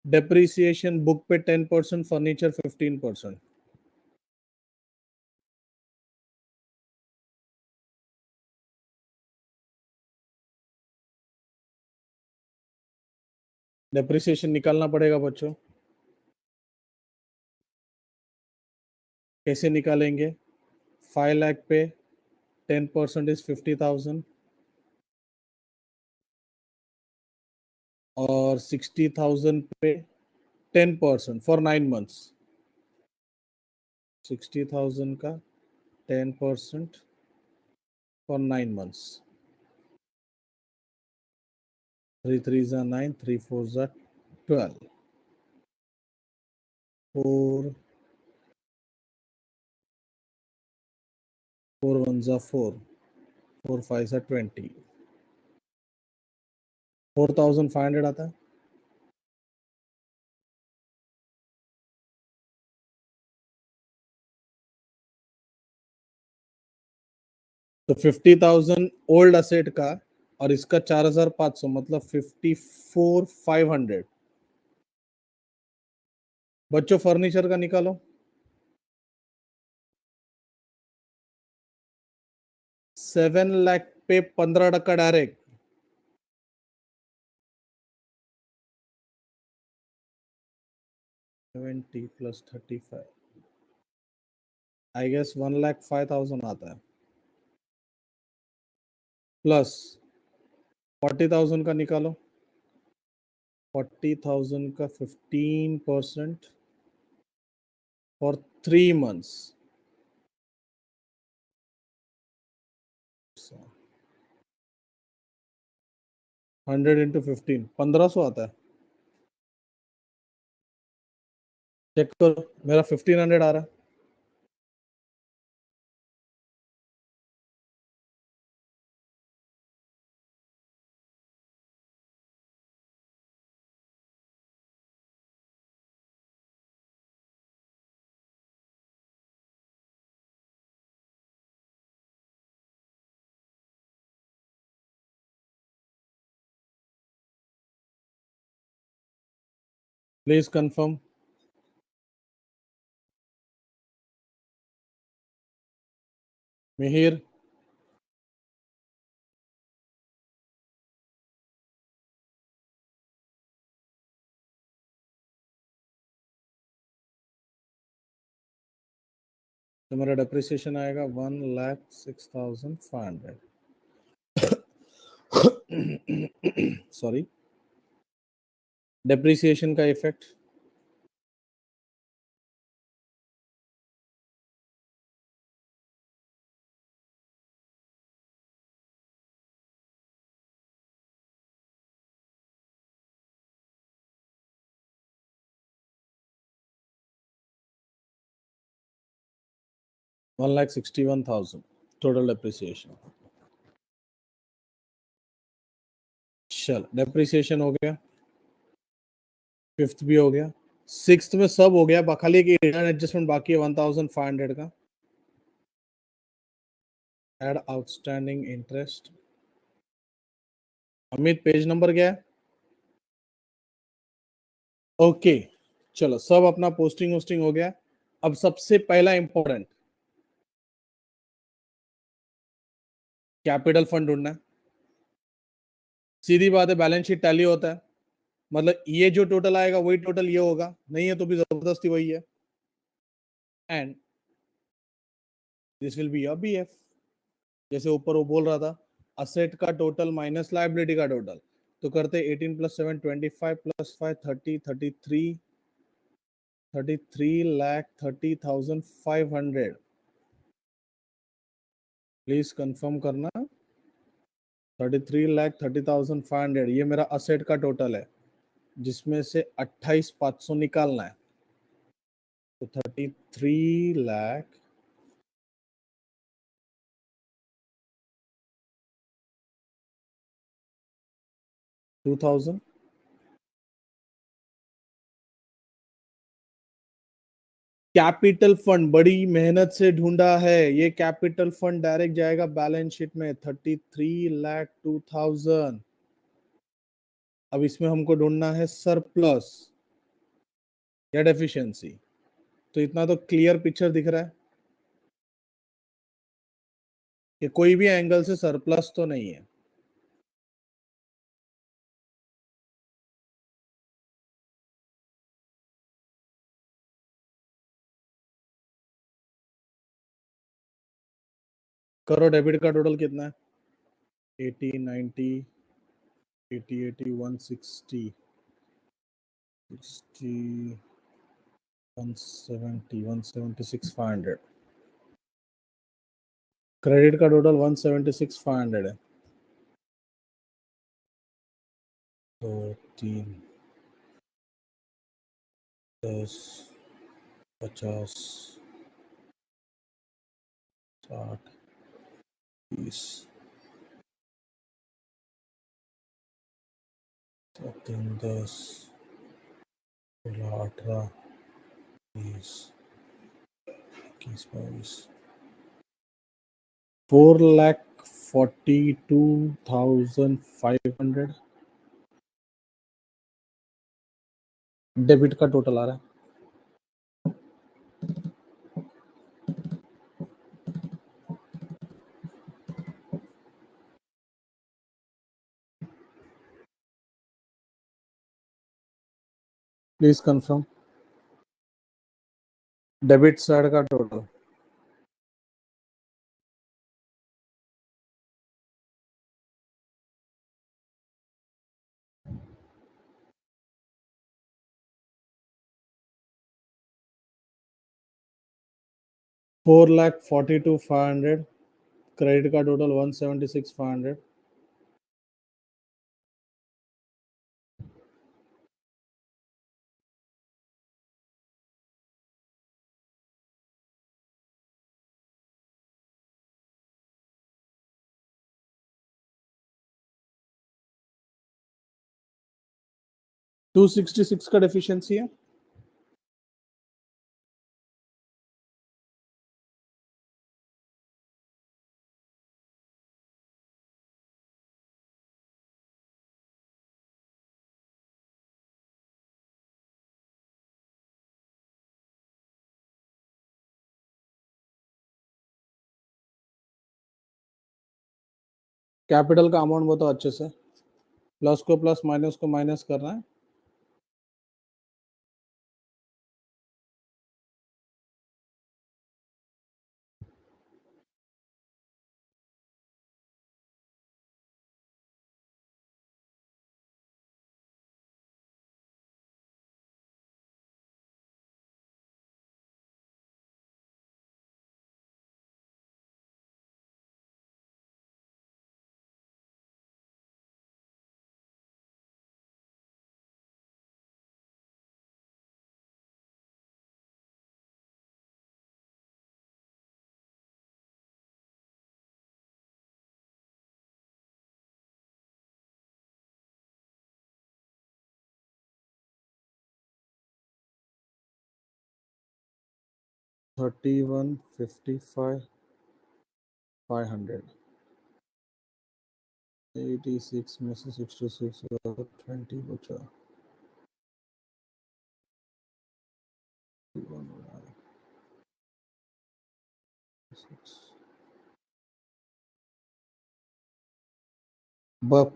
Depreciation book पे 10%, furniture 15%। Depreciation निकालना पड़ेगा बच्चों, कैसे निकालेंगे? 5 लाख पे 10% इज 50,000 और 60,000 पे 10% फॉर 9 मंथ्स। 60,000 का 10% for 9 months. 3 3s are 9, 3 4s are 12, 4 1s are 4, 4 5s are 20, 4,500 आता है। तो 50,000 ओल्ड असेट का और इसका 4,500 मतलब 54,500। बच्चों फर्नीचर का निकालो। 7 लाख पे 15% डायरेक्ट। 70 प्लस 35 आई गेस 1,05,000 आता है। प्लस 40,000 का निकालो। 40,000 का 15% फॉर 3 मंथ्स। 100 इंटू 15 1500 आता है। चेक करो, मेरा 1500 आ रहा है। Please confirm. मिहिर, तो मेरा डेप्रिसिएशन आएगा 1,06,500। सॉरी, डेप्रिसिएशन का इफेक्ट $1,61,000 टोटल डेप्रिसिएशन। चल, डेप्रिसिएशन हो गया, फिफ्थ भी हो गया, सिक्स्थ में सब हो गया, खाली एक एडजस्टमेंट बाकी है 1,500 का। Add outstanding interest. Amit page number क्या है? ओके, चलो सब अपना पोस्टिंग वोस्टिंग हो गया। अब सबसे पहला इंपॉर्टेंट कैपिटल फंड ढूंढना है। सीधी बात है, बैलेंस शीट टैली होता है, मतलब ये जो टोटल आएगा वही टोटल ये होगा, नहीं है तो भी जबरदस्ती वही है। And this will be your BF. जैसे ऊपर वो बोल रहा था, असेट का टोटल माइनस लायबिलिटी का टोटल, तो करते 18 प्लस 7 25 प्लस 5 30 33,30,500। प्लीज कंफर्म करना। 33,30,500 ये मेरा असेट का टोटल है, जिसमें से 28,500 निकालना है। तो 33,00,000 2,000 कैपिटल फंड बड़ी मेहनत से ढूंढा है। ये कैपिटल फंड डायरेक्ट जाएगा बैलेंस शीट में 33,02,000। अब इसमें हमको ढूंढना है सरप्लस। या डेफिशिएंसी। तो इतना तो क्लियर पिक्चर दिख रहा है कि कोई भी एंगल से सरप्लस तो नहीं है। करो, डेबिट का टोटल कितना है? 80, 90, 80, 80, 160, 60, 170, 176, 500। क्रेडिट का टोटल 176, 500 है। तो 3, 10, 50, 60, 30, 3, 10, 16, 18, 20, 21, 22, 4,42,500 डेबिट का टोटल आ रहा है। प्लीज कंफर्म डेबिट साइड का टोटल। $4,42,500, क्रेडिट का टोटल 176,500। $266 का डेफिशिएंसी है। कैपिटल का अमाउंट बताओ अच्छे से। प्लस को प्लस, माइनस को माइनस करना है। $31,55,500। 86 में से 66 20 बचा।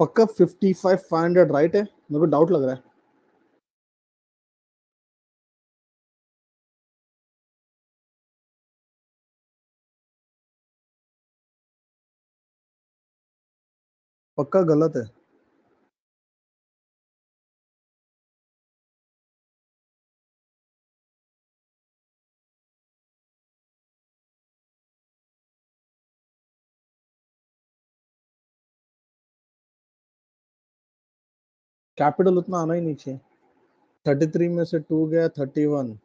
पक्का 55,500 राइट है? मेरे को डाउट लग रहा है। पक्का गलत है। कैपिटल उतना आना ही नहीं चाहिए। 33 में से 2 गया, 31,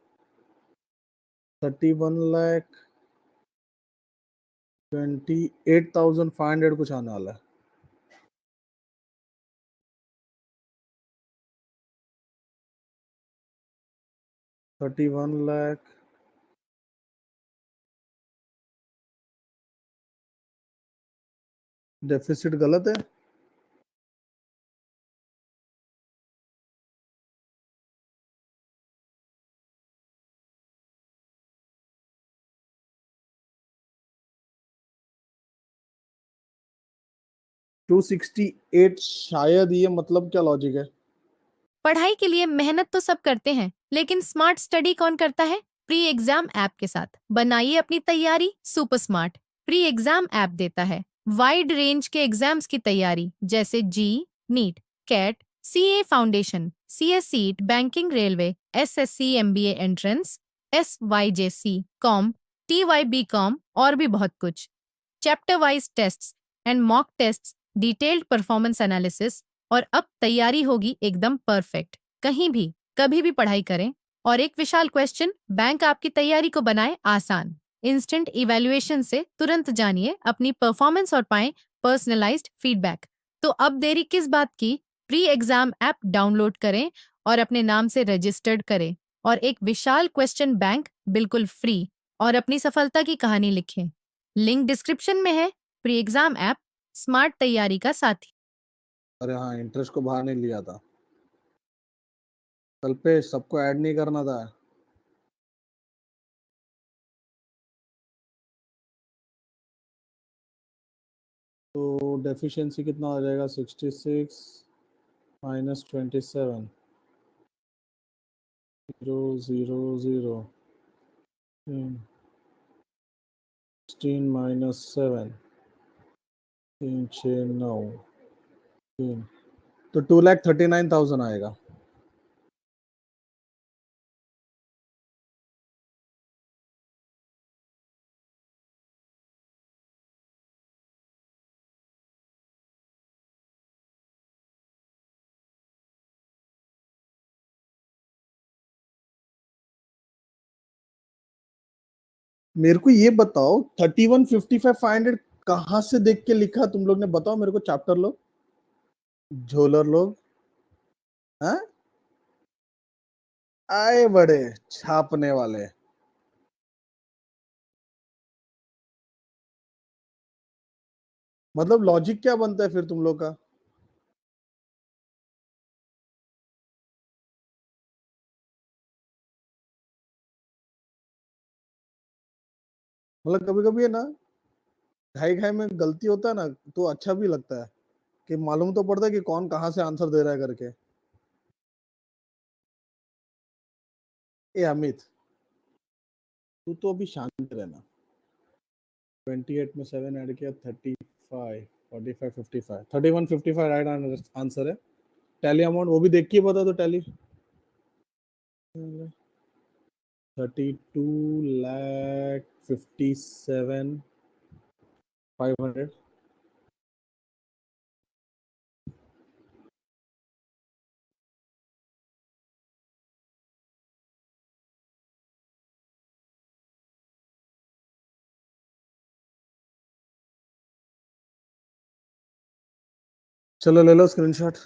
31,28,500 कुछ आने वाला है। $31,00,000 डेफिसिट गलत है। 268 शायद, ये मतलब क्या लॉजिक है? पढ़ाई के लिए मेहनत तो सब करते हैं, लेकिन स्मार्ट स्टडी कौन करता है? प्री एग्जाम ऐप के साथ बनाइए अपनी तैयारी super smart. Pre exam app देता है वाइड रेंज के एग्जाम्स की तैयारी, जैसे JEE, NEET, CAT, CA foundation, CS CSEET, banking, railway, SSC, MBA entrance, SYJC, com, TYB com और भी बहुत कुछ। Chapter wise tests and mock tests, detailed performance analysis, और अब तैयारी होगी एकदम परफेक्ट। कहीं भी कभी भी पढ़ाई करें। और एक विशाल क्वेश्चन बैंक आपकी तैयारी को बनाए आसान। इंस्टेंट इवैल्यूएशन से तुरंत जानिए अपनी परफॉर्मेंस और पाएं पर्सनलाइज्ड फीडबैक। तो अब देरी किस बात की? प्री एग्जाम ऐप डाउनलोड करें और अपने नाम से रजिस्टर्ड करें और एक विशाल क्वेश्चन बैंक बिल्कुल फ्री और अपनी सफलता की कहानी लिखें। लिंक डिस्क्रिप्शन में है। प्री एग्जाम ऐप स्मार्ट तैयारी का साथी। अरे हाँ, इंटरेस्ट को बाहर नहीं लिया था कल पे, सबको ऐड नहीं करना था। तो डेफिशिएंसी कितना हो जाएगा? 66 माइनस 27, 0 0 0, 16 माइनस 7, 3 6 9, 3, तो 2,39,000 आएगा। मेरे को ये बताओ, 3155 500 कहाँ से देख के लिखा तुम लोग ने? बताओ मेरे को, चैप्टर लोग, झोलर लोग, हैं? आए बड़े छापने वाले। मतलब लॉजिक क्या बनता है फिर तुम लोग का? मतलब कभी कभी है ना, घाई घाई में गलती होता है ना, तो अच्छा भी लगता है कि मालूम तो पड़ता है कि कौन कहाँ से आंसर दे रहा है करके। ए अमित, तू तो अभी शांत रहना। 28 में 7 ऐड किया, 35, 45, 55, 3155 राइट आंसर है। टैली अमाउंट वो भी देख के बता दो टैली। 32,57,500। चलो ले लो स्क्रीनशॉट।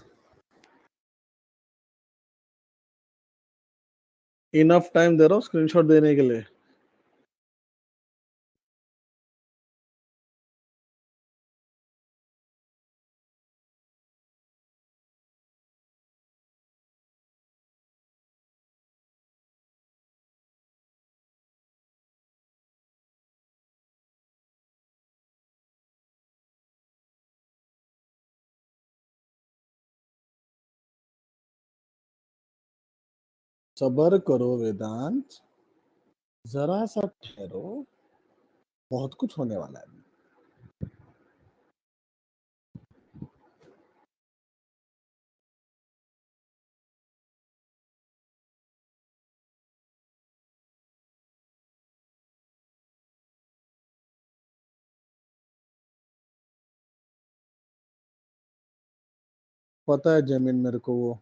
इनफ टाइम दे रहा हूँ स्क्रीनशॉट देने के लिए। सबर करो वेदांत, जरा सा ठहरो, बहुत कुछ होने वाला है। पता है जमीन मेरे को वो।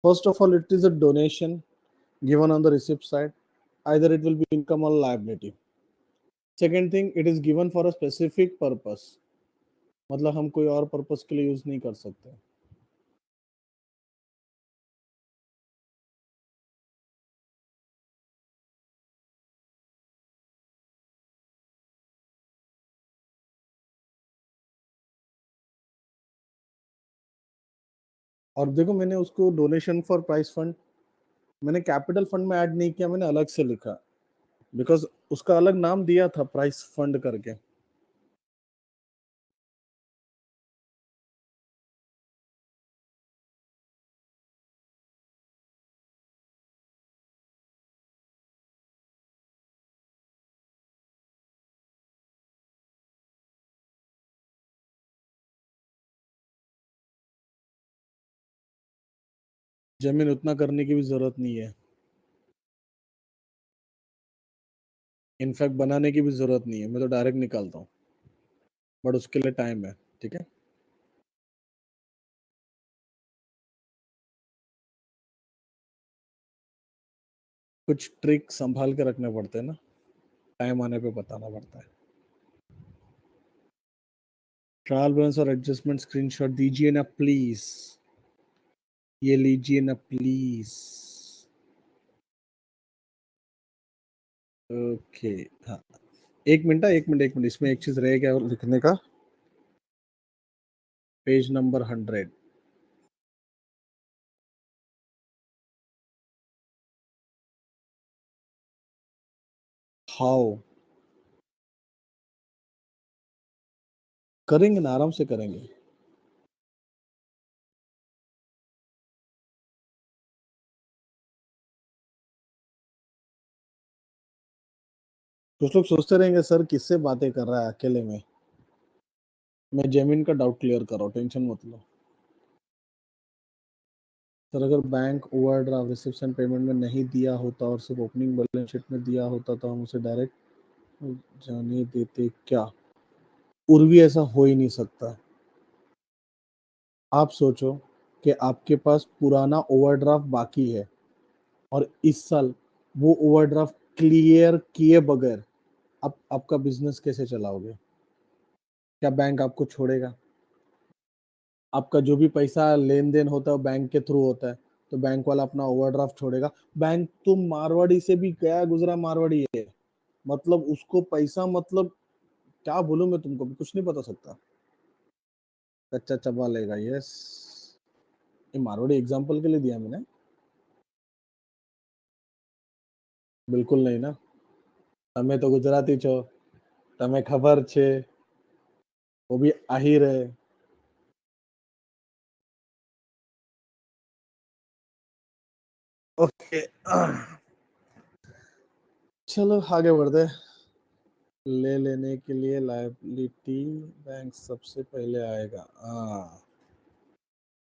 First of all, it is a donation given on the receipt side. Either it will be income or liability. Second thing, it is given for a specific purpose. मतलब हम कोई और पर्पस के लिए यूज नहीं कर सकते। और देखो मैंने उसको डोनेशन फॉर प्राइस फंड मैंने कैपिटल फंड में ऐड नहीं किया, मैंने अलग से लिखा, बिकॉज उसका अलग नाम दिया था प्राइस फंड करके। जमीन उतना करने की भी जरूरत नहीं है, इनफैक्ट बनाने की भी जरूरत नहीं है, मैं तो डायरेक्ट निकालता हूँ, बट उसके लिए टाइम है। ठीक है, कुछ ट्रिक संभाल के रखने पड़ते हैं ना, टाइम आने पे बताना पड़ता है। ट्रायल बैलेंस और एडजस्टमेंट स्क्रीनशॉट दीजिए ना प्लीज, ये लीजिए ना प्लीज। ओके, हाँ, एक मिनट इसमें एक चीज रह गया और लिखने का, पेज नंबर 100। हाउ करेंगे ना, आराम से करेंगे। कुछ लोग सोचते रहेंगे सर किससे बातें कर रहा है अकेले में। मैं जमीन का डाउट क्लियर कर रहा हूँ, टेंशन मत लो। सर अगर बैंक ओवरड्राफ्ट रिसिप्शन पेमेंट में नहीं दिया होता और सिर्फ ओपनिंग बैलेंस शीट में दिया होता तो हम उसे डायरेक्ट जाने देते क्या? उर्वी ऐसा हो ही नहीं सकता। आप सोचो कि आपके पास पुराना ओवरड्राफ्ट बाकी है और इस साल वो ओवरड्राफ्ट क्लियर किए बगैर आप आपका बिजनेस कैसे चलाओगे? क्या बैंक आपको छोड़ेगा? आपका जो भी पैसा लेन देन होता है वो बैंक के थ्रू होता है, तो बैंक वाला अपना ओवरड्राफ्ट छोड़ेगा? बैंक तो मारवाड़ी से भी गया गुजरा मारवाड़ी है, मतलब उसको पैसा, मतलब क्या बोलूं मैं तुमको, भी कुछ नहीं बता सकता। कच्चा चबा लेगा, यस। ये मारवाड़ी एग्जाम्पल के लिए दिया मैंने, बिल्कुल नहीं ना। તમે તો ગુજરાતી છો, તમે ખબર છે, वो भी आहिर है। ओके, चलो आगे बढ़ते हैं। ले लेने के लिए लायबिलिटी बैंक सबसे पहले आएगा, हाँ।